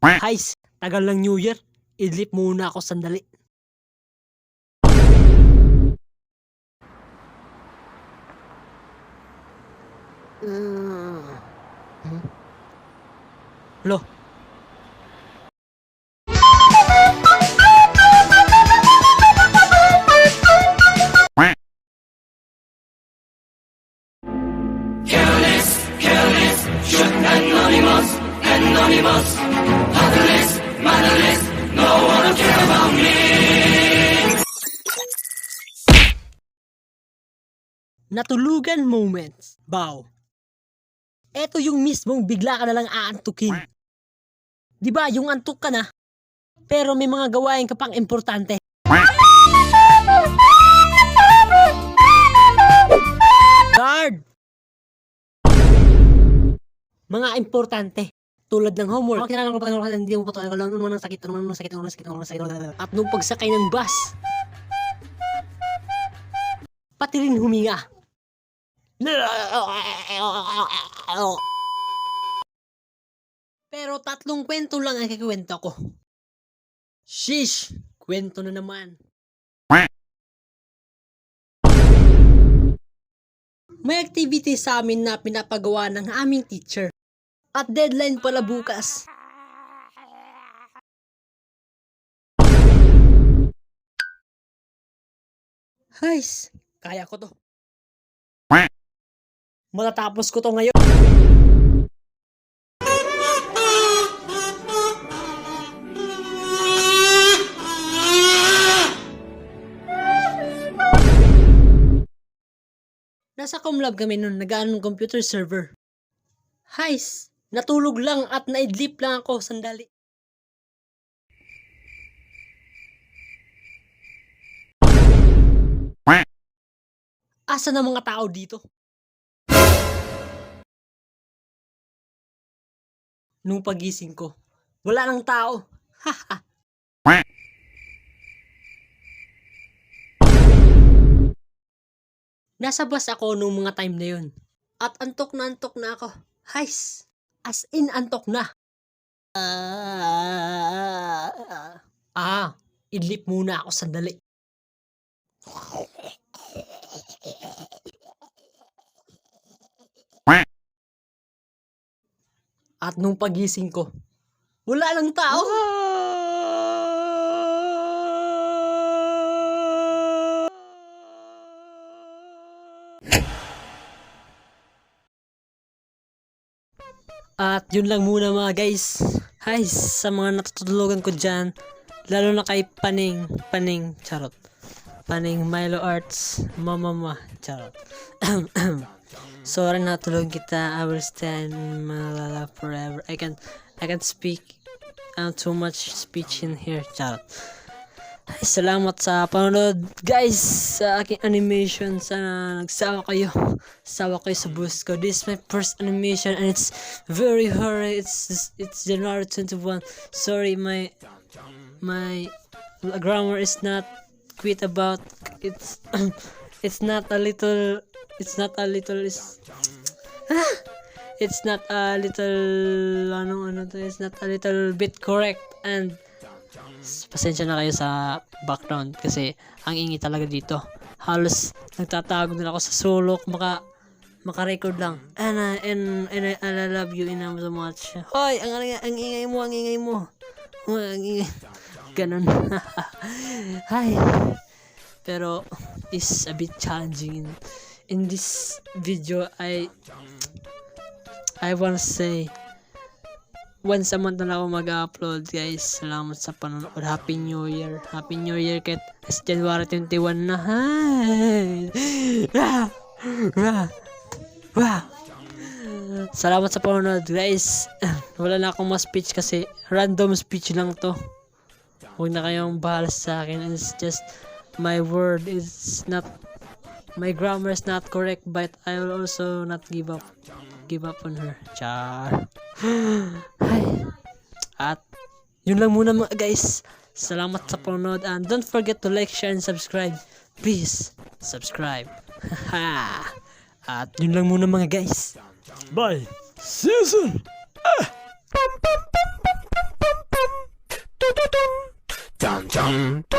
Guys, tagal ng New Year. Idlip muna ako sandali. Lo. Natulugan moments. Bow. Eto yung mismong bigla ka na lang aantukin. Diba, yung antok ka na, pero may mga gawain ka pang importante. Guard! Mga importante. Tulad ng homework. Hindi mo pa ito. Alam mo ng sakit. At nung pagsakay ng bus, pati rin huminga. Pero 3 kwento lang ang kikwento ko. Shish! Kwento na naman. May activity sa amin na pinapagawa ng aming teacher. At deadline pala bukas. Guys, kaya ko to. Matatapos ko to ngayon. Nasa Comlab kami nun, nag-aanong computer server. Guys, natulog lang at naidlip lang ako sandali. Asa na mga tao dito? Nung pagising ko, wala nang tao. Haha. Nasa bus ako nung mga time na yun. At antok na ako. Guys, as in antok na. Idlip muna ako sandali. At nung pagising ko, wala lang tao. At yun lang muna mga guys. Guys, sa mga natutulugan ko dyan, lalo na kay Paning, charot. Paning Milo Arts, mama, charot. Sorry natulog kita. I will stand malala forever. I can speak too much speech in here. Charot. Ay, salamat sa panonood guys sa aking animation. Sana nagsawa kayo. Sawa kayo sa boost ko. This is my first animation and it's very hard. It's January 21. Sorry, my grammar is not quit about it's not a little bit correct, and pasensya na kayo sa background kasi ang ingay talaga dito. Halos nagtatago na ako sa sulok maka-record lang. And I love you so much. Hoy, ang ingay mo. Ang ingay. Ganun. Hi. Pero is a bit challenging in this video. I wanna say once a month na ako mag-upload guys. Salamat sa panonood. Happy New Year kahit it's January 21 na. Hi. Salamat sa panonood guys. Wala na akong mas speech kasi random speech lang to. Huwag na kayong bahala sa akin. It's just my word is not, my grammar is not correct, but I will also not give up on her. Char. At yun lang muna mga guys. Salamat sa panonood and don't forget to like, share, and subscribe. Please subscribe. At yun lang muna mga guys. Bye. See you soon. Dun dun.